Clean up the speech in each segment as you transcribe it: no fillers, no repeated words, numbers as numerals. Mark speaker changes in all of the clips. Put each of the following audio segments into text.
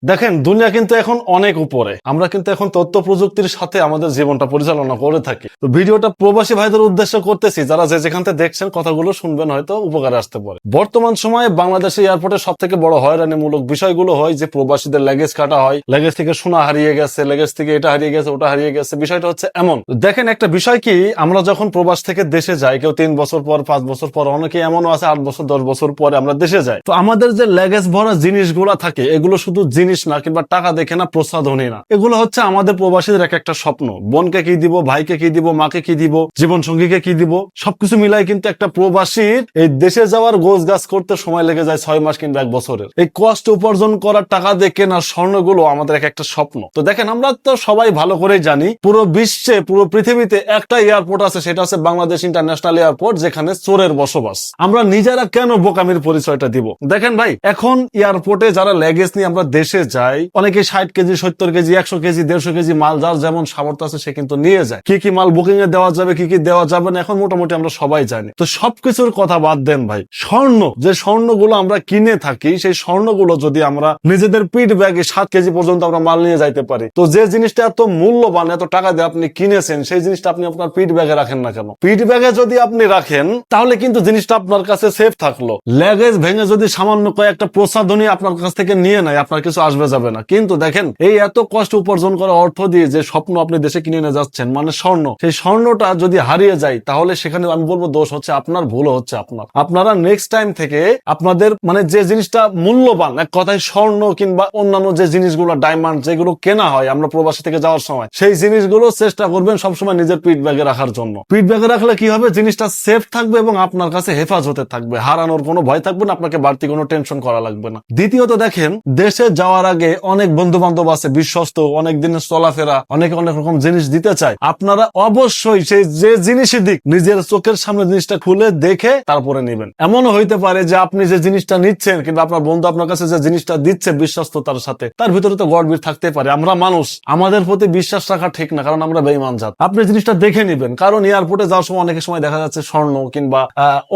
Speaker 1: দেখেন, দুনিয়া কিন্তু এখন অনেক উপরে। আমরা কিন্তু এখন তথ্য প্রযুক্তির সাথে আমাদের জীবনটা পরিচালনা করে থাকি। তো ভিডিওটা প্রবাসী ভাইদের উদ্দেশ্যে করতেছি, যারা যেখান থেকে দেখছেন কথাগুলো শুনবেন, হয়তো উপকারে আসতে পারে। বর্তমান সময়ে বাংলাদেশের এয়ারপোর্টে সব থেকে বড় হয়রানিমূলক বিষয়গুলো হয় যে প্রবাসীদের ল্যাগেজ কাটা হয়, ল্যাগেজ থেকে সোনা হারিয়ে গেছে, ল্যাগেজ থেকে এটা হারিয়ে গেছে, ওটা হারিয়ে গেছে। বিষয়টা হচ্ছে এমন, দেখেন একটা বিষয় কি, আমরা যখন প্রবাস থেকে দেশে যাই, কেউ 3 বছর পর, 5 বছর পর, অনেকে এমনও আছে 8 বছর 10 বছর পরে আমরা দেশে যাই। তো আমাদের যে ল্যাগেজ ভরা জিনিসগুলো থাকে, এগুলো শুধু জিনিস না কিংবা টাকা দেখে না, প্রসাধনী না, এগুলো হচ্ছে আমাদের প্রবাসীদের এক একটা স্বপ্ন। বোনকে কি দিব, ভাইকে কি দিব, মাকে কি দিব, জীবন সঙ্গীকে কি দিব, সবকিছু মিলাই কিন্তু একটা প্রবাসীর এই দেশে যাওয়ার গোছ গাছ করতে সময় লেগে যায় 6 মাস কিংবা 1 বছরের। এই কষ্ট উপার্জন করার টাকা দিয়ে কেনা স্বর্ণগুলো আমাদের এক একটা স্বপ্ন। তো দেখেন, আমরা তো সবাই ভালো করেই জানি পুরো বিশ্বে, পুরো পৃথিবীতে একটা এয়ারপোর্ট আছে, সেটা হচ্ছে বাংলাদেশ ইন্টারন্যাশনাল এয়ারপোর্ট, যেখানে চোরের বসবাস। আমরা নিজেরা কেন বোকামির পরিচয়টা দিব? দেখেন ভাই, এখন এয়ারপোর্টে যারা ল্যাগেজ নিয়ে আমরা দেশে যাই, অনেকে 60 কেজি, 70 কেজি, 100 কেজি, 150 কেজি মাল যার যেমন সামর্থ্য আছে সে কিন্তু নিয়ে যায়। কি কি মাল বুকিং এ দেওয়া যাবে, কি কি দেওয়া যাবে না, এখন মোটামুটি আমরা সবাই জানি। তো সবকিছুর কথা বাদ দেন ভাই, স্বর্ণ, যে স্বর্ণগুলো আমরা কিনে থাকি, সেই স্বর্ণগুলো যদি আমরা নিজেদের পিঠ ব্যাগে 7 কেজি পর্যন্ত আমরা মাল নিয়ে যাইতে পারি, তো যে জিনিসটা এত মূল্যবান, এত টাকা দিয়ে আপনি কিনেছেন, সেই জিনিসটা আপনি আপনার পিঠ ব্যাগে রাখেন না কেন? পিঠ ব্যাগে যদি আপনি রাখেন, তাহলে কিন্তু জিনিসটা আপনার কাছে সেফ থাকলো। ল্যাগেজ ভেঙে যদি সামান্য কয়েকটা প্রসাধনী আপনার কাছ থেকে নিয়ে নেয়, আপনার কিছু আসবে যাবে না। কিন্তু দেখেন, এই এত কষ্ট উপার্জন করা অর্থ দিয়ে যে স্বপ্ন আপনি দেশে কিনে নিয়ে যাচ্ছেন, মানে স্বর্ণ, সেই স্বর্ণটা যদি হারিয়ে যায়, তাহলে সেখানে আমি বলবো দোষ হচ্ছে আপনার, ভুল হচ্ছে আপনার। আপনারা নেক্সট টাইম থেকে আপনাদের মানে যে জিনিসটা মূল্যবান, এক কথায় স্বর্ণ কিংবা অন্যান্য যে জিনিসগুলো, ডায়মন্ড যেগুলো কেনা হয় আমরা প্রবাসী থেকে যাওয়ার সময়, সেই জিনিসগুলো চেষ্টা করবেন সবসময় নিজের পিঠ ব্যাগে রাখার জন্য। পিঠ ব্যাগে রাখলে কি হবে, জিনিসটা সেফ থাকবে এবং আপনার কাছে হেফাজতে থাকবে, হারানোর কোনো ভয় থাকবে না, আপনাকে বাড়তি কোনো টেনশন করা লাগবে না। দ্বিতীয়ত দেখেন, দেশে যাওয়ার আগে অনেক বন্ধু বান্ধব আছে বিশ্বস্ত, অনেক দিনের চলাফেরা, অনেকে অনেক রকম জিনিস দিতে চায়। আপনারা অবশ্যই সেই যে জিনিসই দিক, নিজের চোখের সামনে জিনিসটা খুলে দেখে তারপরে নেবেন। এমনও হইতে পারে যে আপনি যে জিনিসটা নিচ্ছেন কিংবা আপনার বন্ধু আপনার কাছে যে জিনিসটা দিচ্ছে বিশ্বস্ততার সাথে, তার ভিতরে তো গড়বিড় থাকতে পারে। আমরা মানুষ, আমাদের প্রতি বিশ্বাস রাখা ঠিক না, কারণ আমরা বেঈমান জাত। আপনি জিনিসটা দেখে নেবেন, কারণ এয়ারপোর্টে যাওয়ার সময় অনেক সময় দেখা যাচ্ছে স্বর্ণ কিংবা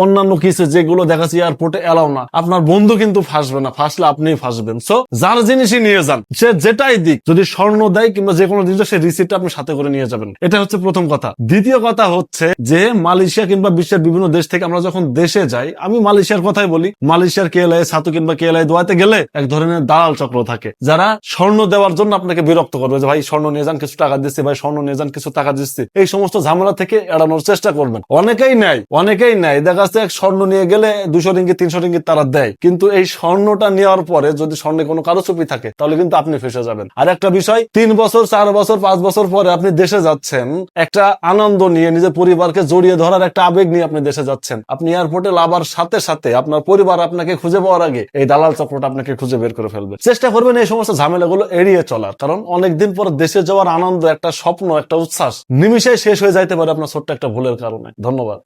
Speaker 1: অন্যান্য কিছু যেগুলো দেখা যাচ্ছে এয়ারপোর্টে এলাও না, আপনার বন্ধু কিন্তু ফাঁসবে না, ফাঁসলে আপনিই ফাঁসবেন। সো যার জিনিসই নিয়ে যান, সে যেটাই দিক, যদি স্বর্ণ দেয় কিংবা যে কোনো জিনিস, সেই রিসিপ্টটা আপনি সাথে করে নিয়ে যাবেন। এটা হচ্ছে প্রথম কথা। দ্বিতীয় কথা হচ্ছে যে মালয়েশিয়া কিংবা বিশ্বের বিভিন্ন দেশ থেকে আমরা যখন দেশে যাই, আমি মালয়েশিয়ার কথাই বলি, মালয়েশিয়ার কেএলআই সাতু কিংবা কেএলআই দোয়াতে গেলে এক ধরনের দালাল চক্র থাকে, যারা স্বর্ণ দেওয়ার জন্য আপনাকে বিরক্ত করবে যে ভাই স্বর্ণ নিয়ে যান, কিছু টাকা দিচ্ছি, ভাই স্বর্ণ নিয়ে যান, কিছু টাকা দিচ্ছি। এই সমস্ত ঝামেলা থেকে এড়ানোর চেষ্টা করবেন। অনেকেই নেয়, দেখা যাচ্ছে এক স্বর্ণ নিয়ে গেলে 200 রিঙ্গিত 300 রিঙ্গিত তারা দেয়, কিন্তু এই স্বর্ণটা নেওয়ার পরে যদি স্বর্ণে কোনো কারুচুপি থাকে, তাহলে কিন্তু আপনি ফেসে যাবেন। আর একটা বিষয়, 3 বছর 4 বছর 5 বছর পরে আপনি দেশে যাচ্ছেন, একটা আনন্দ নিয়ে, নিজের পরিবারকে জড়িয়ে ধরার একটা আবেগ নিয়ে আপনি দেশে যাচ্ছেন। আপনি এয়ারপোর্টে লাভার সাথে সাথে আপনার পরিবার আপনাকে খুঁজে পাওয়ার আগে এই দালাল চক্রটা আপনাকে খুঁজে বের করে ফেলবে। চেষ্টা করবেন এই সমস্ত ঝামেলাগুলো এড়িয়ে চলার, কারণ অনেকদিন পর দেশে যাওয়ার আনন্দ, একটা স্বপ্ন, একটা উচ্ছ্বাস নিমিষে শেষ হয়ে যাইতে পারে আপনার ছোট্ট একটা ভুলের কারণে। ধন্যবাদ।